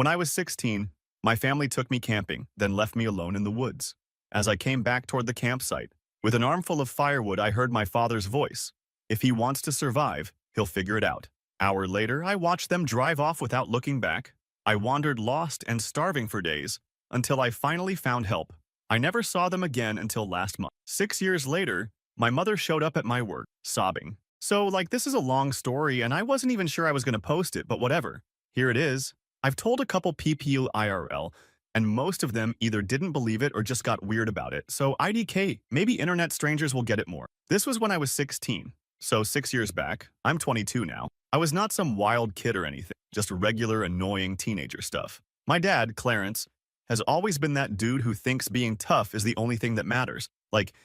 When I was 16, my family took me camping, then left me alone in the woods. As I came back toward the campsite, with an armful of firewood, I heard my father's voice. If he wants to survive, he'll figure it out. Hour later, I watched them drive off without looking back. I wandered lost and starving for days, until I finally found help. I never saw them again until last month. 6 years later, my mother showed up at my work, sobbing. So, this is a long story, and I wasn't even sure I was going to post it, but whatever. Here it is. I've told a couple people IRL, and most of them either didn't believe it or just got weird about it. So IDK, maybe internet strangers will get it more. This was when I was 16. So 6 years back, I'm 22 now. I was not some wild kid or anything, just regular annoying teenager stuff. My dad, Clarence, has always been that dude who thinks being tough is the only thing that matters.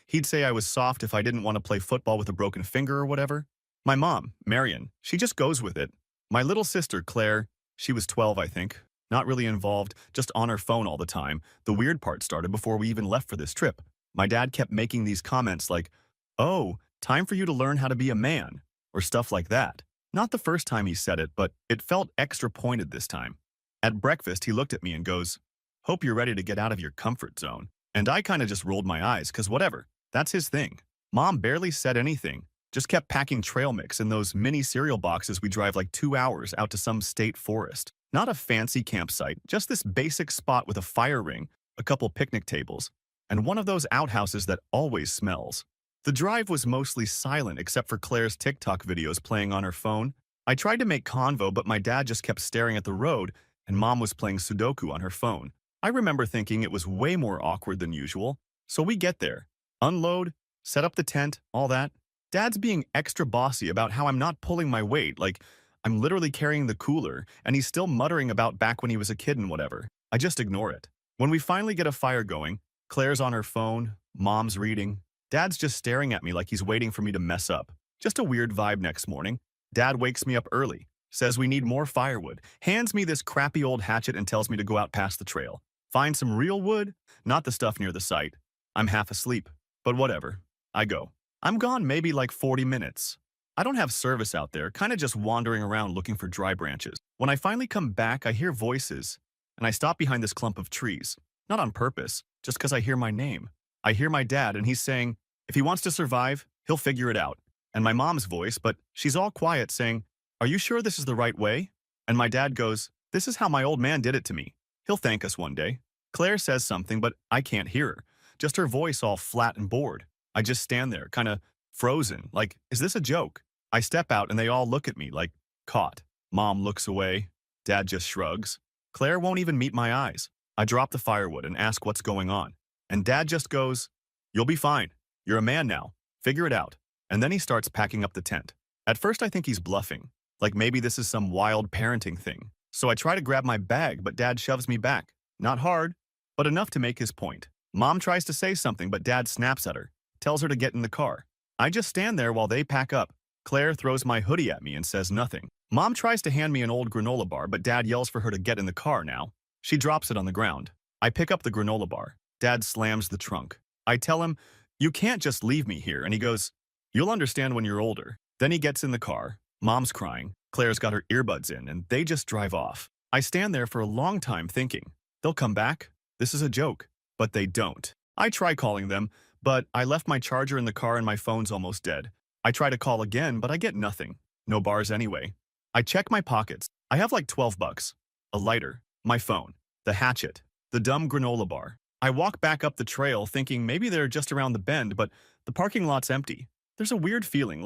He'd say I was soft if I didn't want to play football with a broken finger or whatever. My mom, Marion, she just goes with it. My little sister, Claire, she was 12, I think. Not really involved, just on her phone all the time. The weird part started before we even left for this trip. My dad kept making these comments like, "Oh, time for you to learn how to be a man," or stuff like that. Not the first time he said it, but it felt extra pointed this time. At breakfast, he looked at me and goes, "Hope you're ready to get out of your comfort zone." And I kind of just rolled my eyes, because whatever, that's his thing. Mom barely said anything, just kept packing trail mix in those mini cereal boxes we drive 2 hours out to some state forest. Not a fancy campsite, just this basic spot with a fire ring, a couple picnic tables, and one of those outhouses that always smells. The drive was mostly silent except for Claire's TikTok videos playing on her phone. I tried to make convo, but my dad just kept staring at the road, and Mom was playing Sudoku on her phone. I remember thinking it was way more awkward than usual. So we get there, unload, set up the tent, all that. Dad's being extra bossy about how I'm not pulling my weight, I'm literally carrying the cooler, and he's still muttering about back when he was a kid and whatever. I just ignore it. When we finally get a fire going, Claire's on her phone, Mom's reading. Dad's just staring at me like he's waiting for me to mess up. Just a weird vibe next morning. Dad wakes me up early, says we need more firewood, hands me this crappy old hatchet and tells me to go out past the trail. Find some real wood, not the stuff near the site. I'm half asleep, but whatever. I go. I'm gone maybe 40 minutes. I don't have service out there, kind of just wandering around looking for dry branches. When I finally come back, I hear voices, and I stop behind this clump of trees. Not on purpose, just because I hear my name. I hear my dad, and he's saying, if he wants to survive, he'll figure it out. And my mom's voice, but she's all quiet, saying, are you sure this is the right way? And my dad goes, this is how my old man did it to me. He'll thank us one day. Claire says something, but I can't hear her. Just her voice all flat and bored. I just stand there, kind of frozen, is this a joke? I step out and they all look at me caught. Mom looks away. Dad just shrugs. Claire won't even meet my eyes. I drop the firewood and ask what's going on. And Dad just goes, you'll be fine. You're a man now. Figure it out. And then he starts packing up the tent. At first I think he's bluffing. Maybe this is some wild parenting thing. So I try to grab my bag, but Dad shoves me back. Not hard, but enough to make his point. Mom tries to say something, but Dad snaps at her, tells her to get in the car. I just stand there while they pack up. Claire throws my hoodie at me and says nothing. Mom tries to hand me an old granola bar, but Dad yells for her to get in the car now. She drops it on the ground. I pick up the granola bar. Dad slams the trunk. I tell him, you can't just leave me here, and he goes, you'll understand when you're older. Then he gets in the car. Mom's crying. Claire's got her earbuds in, and they just drive off. I stand there for a long time thinking, they'll come back? This is a joke. But they don't. I try calling them, but I left my charger in the car and my phone's almost dead. I try to call again, but I get nothing. No bars anyway. I check my pockets. I have $12. A lighter, my phone, the hatchet, the dumb granola bar. I walk back up the trail thinking maybe they're just around the bend, but the parking lot's empty. There's a weird feeling,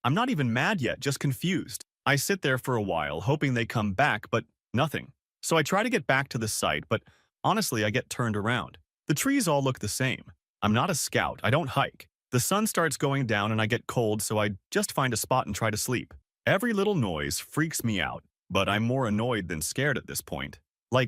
I'm not even mad yet, just confused. I sit there for a while, hoping they come back, but nothing. So I try to get back to the site, but honestly, I get turned around. The trees all look the same. I'm not a scout. I don't hike. The sun starts going down and I get cold, so I just find a spot and try to sleep. Every little noise freaks me out, but I'm more annoyed than scared at this point.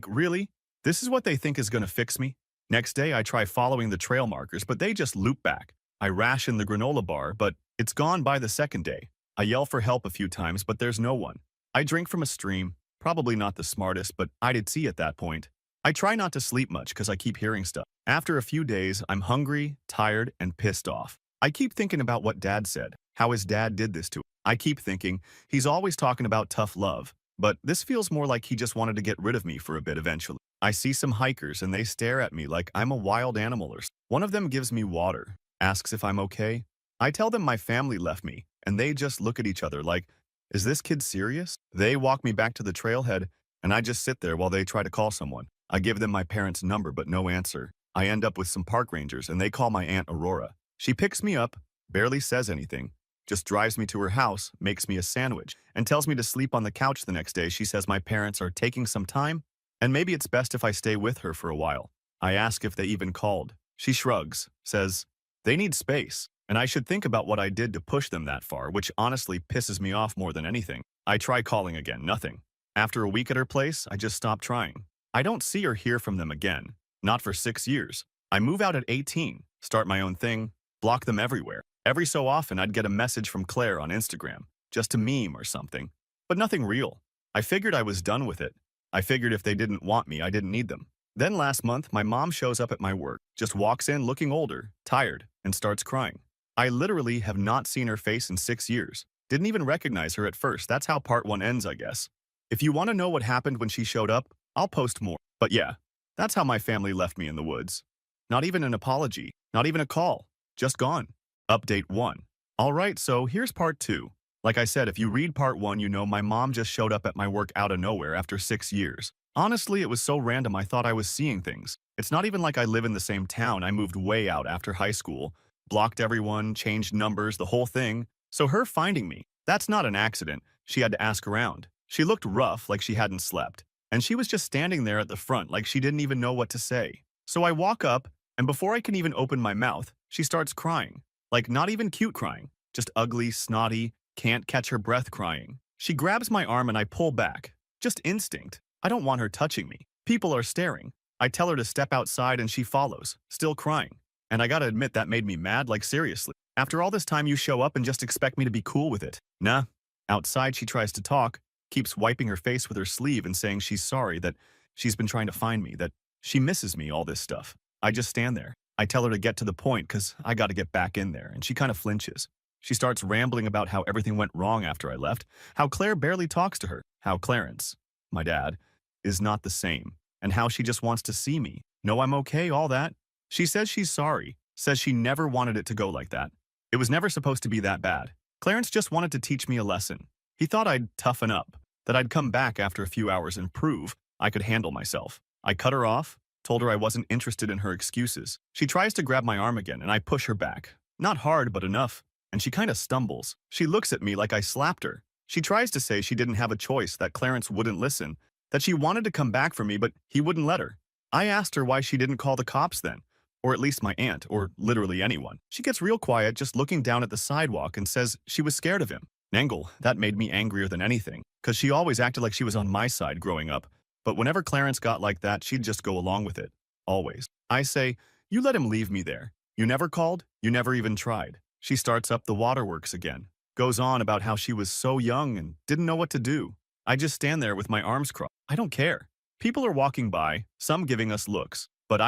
Really? This is what they think is gonna fix me? Next day, I try following the trail markers, but they just loop back. I ration the granola bar, but it's gone by the second day. I yell for help a few times, but there's no one. I drink from a stream, probably not the smartest, but I did see at that point. I try not to sleep much because I keep hearing stuff. After a few days, I'm hungry, tired, and pissed off. I keep thinking about what Dad said, how his dad did this to him. I keep thinking he's always talking about tough love, But this feels more like he just wanted to get rid of me for a bit eventually. I see some hikers and they stare at me like I'm a wild animal or one of them gives me water, asks if I'm okay. I tell them my family left me, and they just look at each other like, is this kid serious? They walk me back to the trailhead, and I just sit there while they try to call someone. I give them my parents' number, but no answer. I end up with some park rangers, and they call my Aunt Aurora. She picks me up, barely says anything, just drives me to her house, makes me a sandwich, and tells me to sleep on the couch the next day. She says my parents are taking some time, and maybe it's best if I stay with her for a while. I ask if they even called. She shrugs, says, they need space, and I should think about what I did to push them that far, which honestly pisses me off more than anything. I try calling again, nothing. After a week at her place, I just stop trying. I don't see or hear from them again, not for 6 years. I move out at 18, start my own thing, block them everywhere. Every so often, I'd get a message from Claire on Instagram, just a meme or something, but nothing real. I figured I was done with it. I figured if they didn't want me, I didn't need them. Then last month, my mom shows up at my work, just walks in looking older, tired, and starts crying. I literally have not seen her face in 6 years. Didn't even recognize her at first. That's how part 1 ends, I guess. If you want to know what happened when she showed up, I'll post more. But yeah, that's how my family left me in the woods. Not even an apology, not even a call, just gone. Update 1. Alright, so here's part 2. Like I said, if you read part 1, you know my mom just showed up at my work out of nowhere after 6 years. Honestly, it was so random I thought I was seeing things. It's not even like I live in the same town. I moved way out after high school, blocked everyone, changed numbers, the whole thing. So her finding me, that's not an accident. She had to ask around. She looked rough, like she hadn't slept. And she was just standing there at the front like she didn't even know what to say. So I walk up, and before I can even open my mouth, she starts crying. Like not even cute crying, just ugly, snotty, can't catch her breath crying. She grabs my arm and I pull back. Just instinct. I don't want her touching me. People are staring. I tell her to step outside and she follows, still crying. And I gotta admit that made me mad, like seriously. After all this time you show up and just expect me to be cool with it. Nah. Outside she tries to talk, keeps wiping her face with her sleeve and saying she's sorry, that she's been trying to find me, that she misses me, all this stuff. I just stand there. I tell her to get to the point because I got to get back in there, and she kind of flinches. She starts rambling about how everything went wrong after I left, how Claire barely talks to her, how Clarence, my dad, is not the same, and how she just wants to see me. No, I'm okay, all that. She says she's sorry, says she never wanted it to go like that. It was never supposed to be that bad. Clarence just wanted to teach me a lesson. He thought I'd toughen up, that I'd come back after a few hours and prove I could handle myself. I cut her off, told her I wasn't interested in her excuses. She tries to grab my arm again and I push her back. Not hard, but enough. And she kind of stumbles. She looks at me like I slapped her. She tries to say she didn't have a choice, that Clarence wouldn't listen, that she wanted to come back for me, but he wouldn't let her. I asked her why she didn't call the cops then, or at least my aunt, or literally anyone. She gets real quiet, just looking down at the sidewalk and says she was scared of him. Nangle, that made me angrier than anything, because she always acted like she was on my side growing up. But whenever Clarence got like that, she'd just go along with it. Always. I say, you let him leave me there. You never called? You never even tried. She starts up the waterworks again. Goes on about how she was so young and didn't know what to do. I just stand there with my arms crossed. I don't care. People are walking by, some giving us looks. But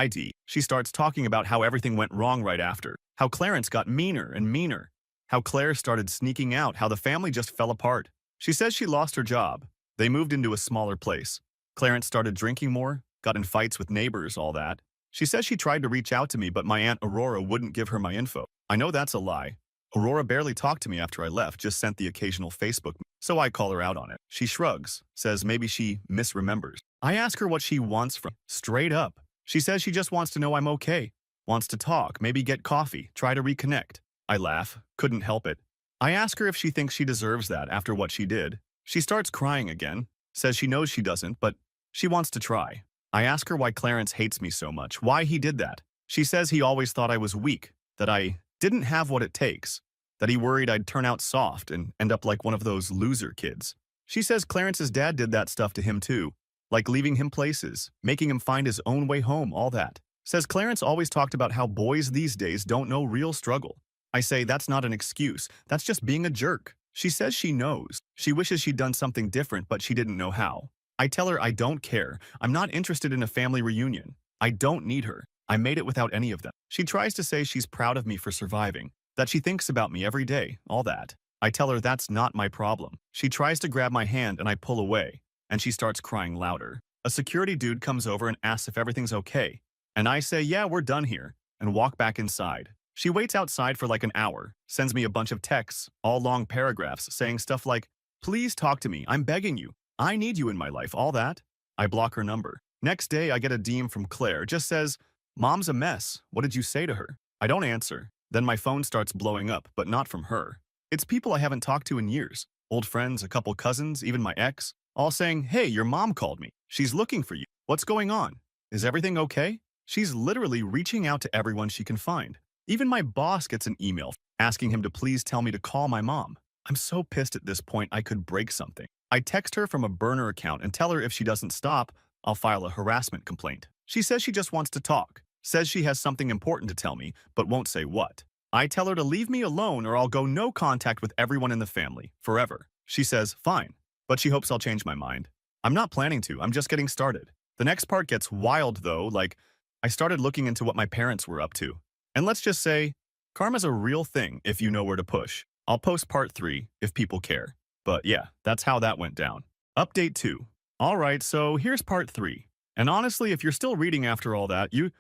she starts talking about how everything went wrong right after. How Clarence got meaner and meaner. How Claire started sneaking out. How the family just fell apart. She says she lost her job. They moved into a smaller place. Clarence started drinking more, got in fights with neighbors, all that. She says she tried to reach out to me, but my Aunt Aurora wouldn't give her my info. I know that's a lie. Aurora barely talked to me after I left, just sent the occasional Facebook, so I call her out on it. She shrugs, says maybe she misremembers. I ask her what she wants from straight up. She says she just wants to know I'm okay, wants to talk, maybe get coffee, try to reconnect. I laugh, couldn't help it. I ask her if she thinks she deserves that after what she did. She starts crying again, says she knows she doesn't, but she wants to try. I ask her why Clarence hates me so much, why he did that. She says he always thought I was weak, that I didn't have what it takes, that he worried I'd turn out soft and end up like one of those loser kids. She says Clarence's dad did that stuff to him too, like leaving him places, making him find his own way home, all that. Says Clarence always talked about how boys these days don't know real struggle. I say that's not an excuse, that's just being a jerk. She says she knows. She wishes she'd done something different, but she didn't know how. I tell her I don't care. I'm not interested in a family reunion. I don't need her. I made it without any of them. She tries to say she's proud of me for surviving, that she thinks about me every day, all that. I tell her that's not my problem. She tries to grab my hand and I pull away, and she starts crying louder. A security dude comes over and asks if everything's okay, and I say, yeah, we're done here, and walk back inside. She waits outside for like an hour, sends me a bunch of texts, all long paragraphs, saying stuff like, please talk to me, I'm begging you. I need you in my life, all that. I block her number. Next day, I get a DM from Claire, just says, Mom's a mess, what did you say to her? I don't answer. Then my phone starts blowing up, but not from her. It's people I haven't talked to in years. Old friends, a couple cousins, even my ex, all saying, hey, your mom called me. She's looking for you. What's going on? Is everything okay? She's literally reaching out to everyone she can find. Even my boss gets an email asking him to please tell me to call my mom. I'm so pissed at this point I could break something. I text her from a burner account and tell her if she doesn't stop, I'll file a harassment complaint. She says she just wants to talk, says she has something important to tell me, but won't say what. I tell her to leave me alone or I'll go no contact with everyone in the family, forever. She says, fine, but she hopes I'll change my mind. I'm not planning to, I'm just getting started. The next part gets wild though, like, I started looking into what my parents were up to. And let's just say, karma's a real thing if you know where to push. I'll post part 3 if people care. But yeah, that's how that went down. Update 2. Alright, so here's part 3. And honestly, if you're still reading after all that, you're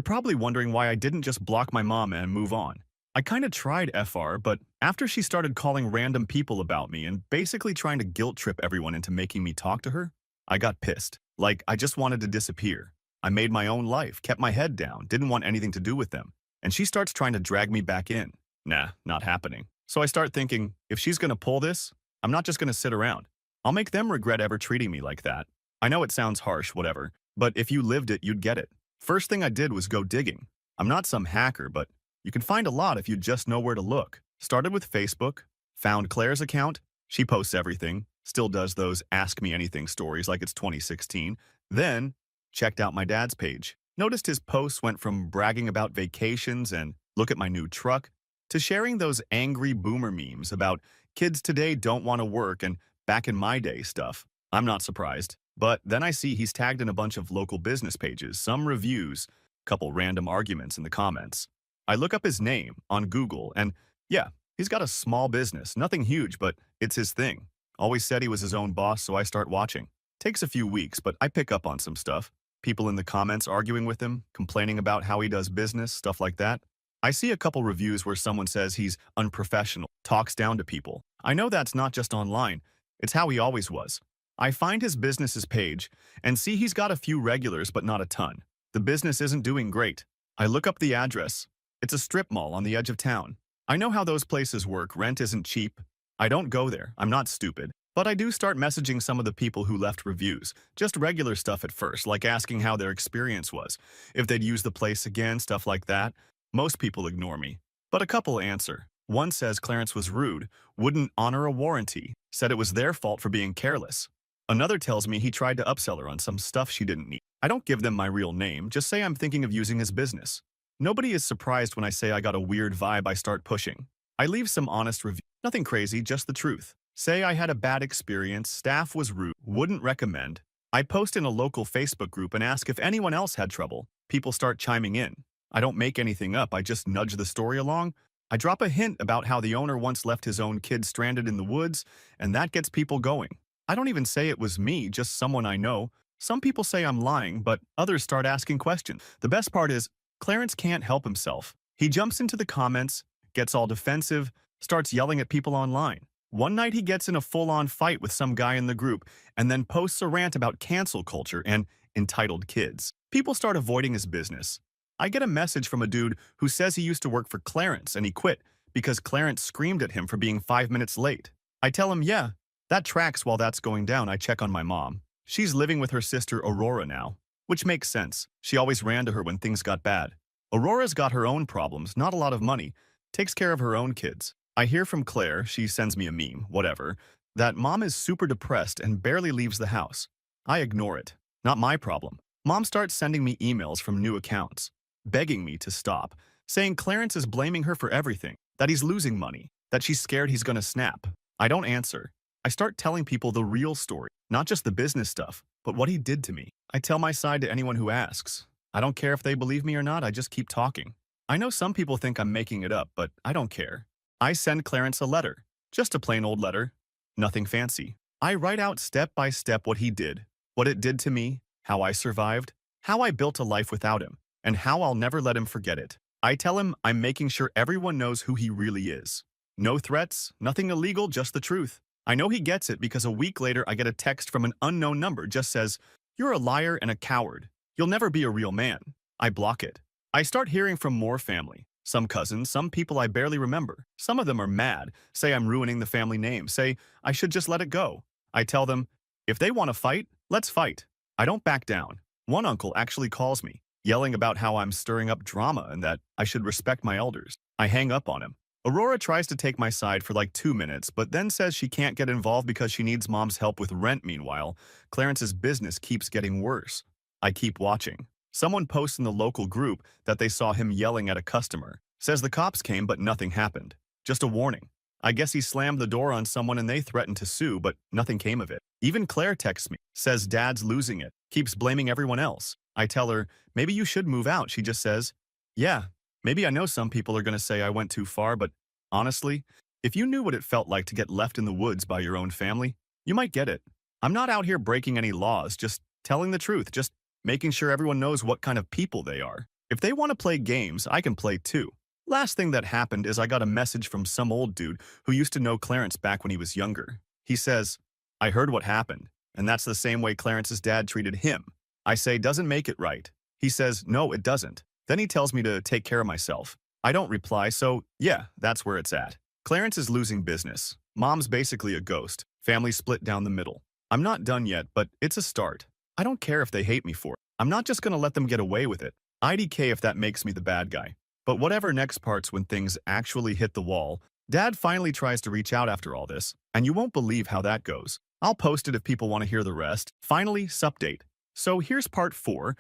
probably wondering why I didn't just block my mom and move on. I kinda tried FR, but after she started calling random people about me and basically trying to guilt trip everyone into making me talk to her, I got pissed. Like, I just wanted to disappear. I made my own life, kept my head down, didn't want anything to do with them. And she starts trying to drag me back in. Nah, not happening. So I start thinking, if she's gonna pull this, I'm not just gonna sit around. I'll make them regret ever treating me like that. I know it sounds harsh, whatever, but if you lived it, you'd get it. First thing I did was go digging. I'm not some hacker, but you can find a lot if you just know where to look. Started with Facebook, found Claire's account. She posts everything, still does those Ask Me Anything stories like it's 2016. Then, checked out my dad's page. Noticed his posts went from bragging about vacations and look at my new truck to sharing those angry boomer memes about kids today don't want to work and back in my day stuff. I'm not surprised. But then I see he's tagged in a bunch of local business pages, some reviews, couple random arguments in the comments. I look up his name on Google and yeah, he's got a small business, nothing huge, but it's his thing. Always said he was his own boss, so I start watching. Takes a few weeks, but I pick up on some stuff. People in the comments arguing with him, complaining about how he does business, stuff like that. I see a couple reviews where someone says he's unprofessional, talks down to people. I know that's not just online, it's how he always was. I find his business's page and see he's got a few regulars but not a ton. The business isn't doing great. I look up the address. It's a strip mall on the edge of town. I know how those places work, rent isn't cheap. I don't go there, I'm not stupid. But I do start messaging some of the people who left reviews. Just regular stuff at first, like asking how their experience was, if they'd use the place again, stuff like that. Most people ignore me, but a couple answer. One says Clarence was rude, wouldn't honor a warranty, said it was their fault for being careless. Another tells me he tried to upsell her on some stuff she didn't need. I don't give them my real name, just say I'm thinking of using his business. Nobody is surprised when I say I got a weird vibe I start pushing. I leave some honest review. Nothing crazy, just the truth. Say I had a bad experience, staff was rude, wouldn't recommend. I post in a local Facebook group and ask if anyone else had trouble. People start chiming in. I don't make anything up, I just nudge the story along. I drop a hint about how the owner once left his own kid stranded in the woods, and that gets people going. I don't even say it was me, just someone I know. Some people say I'm lying, but others start asking questions. The best part is, Clarence can't help himself. He jumps into the comments, gets all defensive, starts yelling at people online. One night he gets in a full-on fight with some guy in the group and then posts a rant about cancel culture and entitled kids. People start avoiding his business. I get a message from a dude who says he used to work for Clarence and he quit because Clarence screamed at him for being 5 minutes late. I tell him, yeah, that tracks. While that's going down, I check on my mom. She's living with her sister Aurora now, which makes sense. She always ran to her when things got bad. Aurora's got her own problems, not a lot of money, takes care of her own kids. I hear from Claire, she sends me a meme, whatever, that mom is super depressed and barely leaves the house. I ignore it. Not my problem. Mom starts sending me emails from new accounts, begging me to stop, saying Clarence is blaming her for everything, that he's losing money, that she's scared he's gonna snap. I don't answer. I start telling people the real story, not just the business stuff, but what he did to me. I tell my side to anyone who asks. I don't care if they believe me or not, I just keep talking. I know some people think I'm making it up, but I don't care. I send Clarence a letter, Just a plain old letter. Nothing fancy. I write out step by step what he did, what it did to me, how I survived, how I built a life without him, and how I'll never let him forget it. I tell him I'm making sure everyone knows who he really is. No threats, nothing illegal, just the truth. I know he gets it because a week later I get a text from an unknown number just says, "You're a liar and a coward. You'll never be a real man." I block it. I start hearing from more family. Some cousins, some people I barely remember. Some of them are mad, say I'm ruining the family name, say I should just let it go. I tell them, if they want to fight, let's fight. I don't back down. One uncle actually calls me, yelling about how I'm stirring up drama and that I should respect my elders. I hang up on him. Aurora tries to take my side for like 2 minutes, but then says she can't get involved because she needs mom's help with rent. Meanwhile, Clarence's business keeps getting worse. I keep watching. Someone posts in the local group that they saw him yelling at a customer. Says the cops came, but nothing happened. Just a warning. I guess he slammed the door on someone and they threatened to sue, but nothing came of it. Even Claire texts me, says dad's losing it, keeps blaming everyone else. I tell her, maybe you should move out. She just says, yeah, maybe I know some people are going to say I went too far, but honestly, if you knew what it felt like to get left in the woods by your own family, you might get it. I'm not out here breaking any laws, just telling the truth, just making sure everyone knows what kind of people they are. If they want to play games, I can play too. Last thing that happened is I got a message from some old dude who used to know Clarence back when he was younger. He says, I heard what happened, and that's the same way Clarence's dad treated him. I say, doesn't make it right. He says, no, it doesn't. Then he tells me to take care of myself. I don't reply, so yeah, that's where it's at. Clarence is losing business. Mom's basically a ghost. Family split down the middle. I'm not done yet, but it's a start. I don't care if they hate me for it. I'm not just gonna let them get away with it. IDK if that makes me the bad guy. But whatever next part's when things actually hit the wall, Dad finally tries to reach out after all this, and you won't believe how that goes. I'll post it if people want to hear the rest. Finally, supdate. So here's part 4,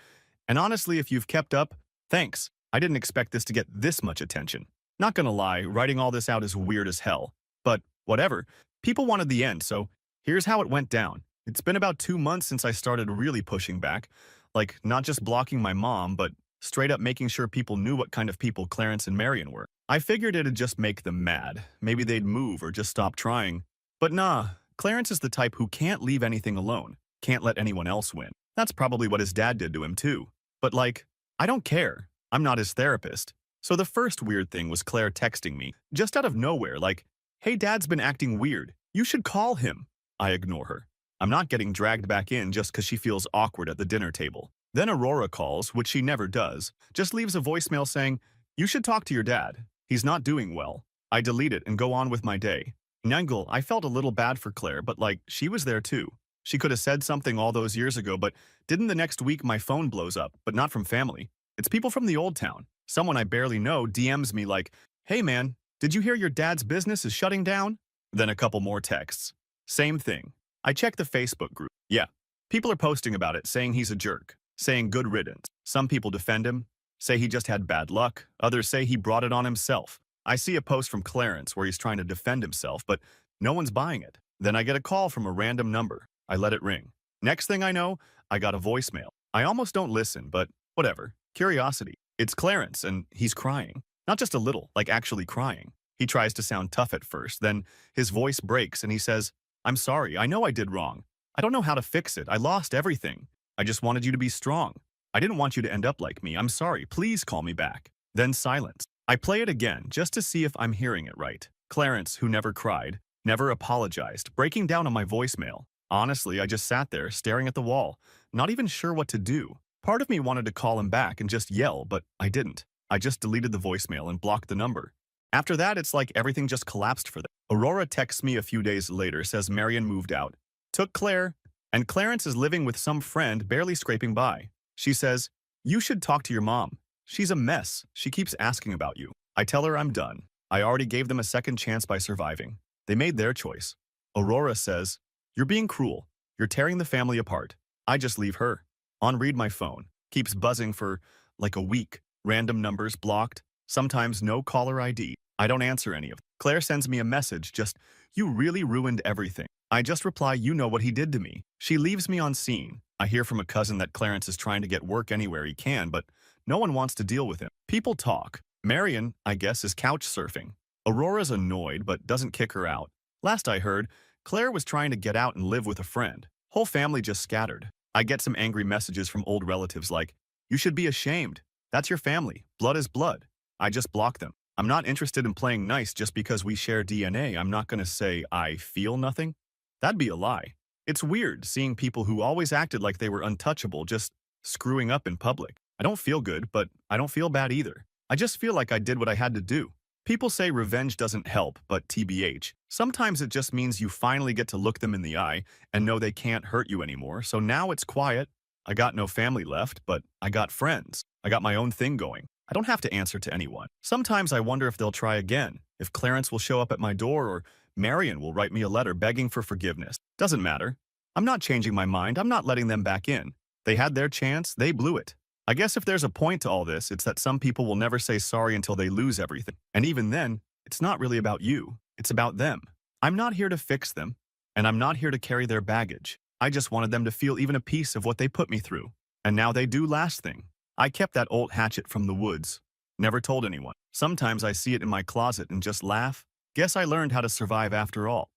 and honestly, if you've kept up, thanks. I didn't expect this to get this much attention. Not gonna lie, writing all this out is weird as hell. But whatever, people wanted the end, so here's how it went down. It's been about 2 months since I started really pushing back, like not just blocking my mom, but straight up making sure people knew what kind of people Clarence and Marion were. I figured it'd just make them mad. Maybe they'd move or just stop trying. But nah, Clarence is the type who can't leave anything alone, can't let anyone else win. That's probably what his dad did to him too. But like, I don't care. I'm not his therapist. So the first weird thing was Claire texting me, just out of nowhere, like, hey, dad's been acting weird. You should call him. I ignore her. I'm not getting dragged back in just because she feels awkward at the dinner table. Then Aurora calls, which she never does, just leaves a voicemail saying, you should talk to your dad. He's not doing well. I delete it and go on with my day. Nangle, I felt a little bad for Claire, but like, she was there too. She could have said something all those years ago, but didn't the next week my phone blows up, but not from family. It's people from the old town. Someone I barely know DMs me like, hey man, did you hear your dad's business is shutting down? Then a couple more texts. Same thing. I check the Facebook group. Yeah, people are posting about it, saying he's a jerk, saying good riddance. Some people defend him, say he just had bad luck. Others say he brought it on himself. I see a post from Clarence where he's trying to defend himself, but no one's buying it. Then I get a call from a random number. I let it ring. Next thing I know, I got a voicemail. I almost don't listen, but whatever. Curiosity. It's Clarence, and he's crying. Not just a little, like actually crying. He tries to sound tough at first, then his voice breaks and he says, I'm sorry, I know I did wrong. I don't know how to fix it. I lost everything. I just wanted you to be strong. I didn't want you to end up like me. I'm sorry. Please call me back. Then silence. I play it again just to see if I'm hearing it right. Clarence, who never cried, never apologized, breaking down on my voicemail. Honestly, I just sat there staring at the wall, not even sure what to do. Part of me wanted to call him back and just yell, but I didn't. I just deleted the voicemail and blocked the number. After that, it's like everything just collapsed for them. Aurora texts me a few days later, says Marion moved out, took Claire, and Clarence is living with some friend barely scraping by. She says, you should talk to your mom. She's a mess. She keeps asking about you. I tell her I'm done. I already gave them a second chance by surviving. They made their choice. Aurora says, you're being cruel. You're tearing the family apart. I just leave her. On read my phone. Keeps buzzing for like a week. Random numbers blocked. Sometimes no caller ID. I don't answer any of them. Claire sends me a message just, you really ruined everything. I just reply, you know what he did to me. She leaves me on scene. I hear from a cousin that Clarence is trying to get work anywhere he can, but no one wants to deal with him. People talk. Marion, I guess, is couch surfing. Aurora's annoyed, but doesn't kick her out. Last I heard, Claire was trying to get out and live with a friend. Whole family just scattered. I get some angry messages from old relatives like, "You should be ashamed. That's your family. Blood is blood." I just block them. I'm not interested in playing nice just because we share DNA. I'm not going to say I feel nothing. That'd be a lie. It's weird seeing people who always acted like they were untouchable just screwing up in public. I don't feel good, but I don't feel bad either. I just feel like I did what I had to do. People say revenge doesn't help, but TBH, sometimes it just means you finally get to look them in the eye and know they can't hurt you anymore. So now it's quiet. I got no family left, but I got friends. I got my own thing going. I don't have to answer to anyone. Sometimes I wonder if they'll try again, if Clarence will show up at my door or Marion will write me a letter begging for forgiveness. Doesn't matter. I'm not changing my mind. I'm not letting them back in. They had their chance. They blew it. I guess if there's a point to all this, it's that some people will never say sorry until they lose everything. And even then, it's not really about you. It's about them. I'm not here to fix them, and I'm not here to carry their baggage. I just wanted them to feel even a piece of what they put me through. And now they do last thing. I kept that old hatchet from the woods. Never told anyone. Sometimes I see it in my closet and just laugh. Guess I learned how to survive after all.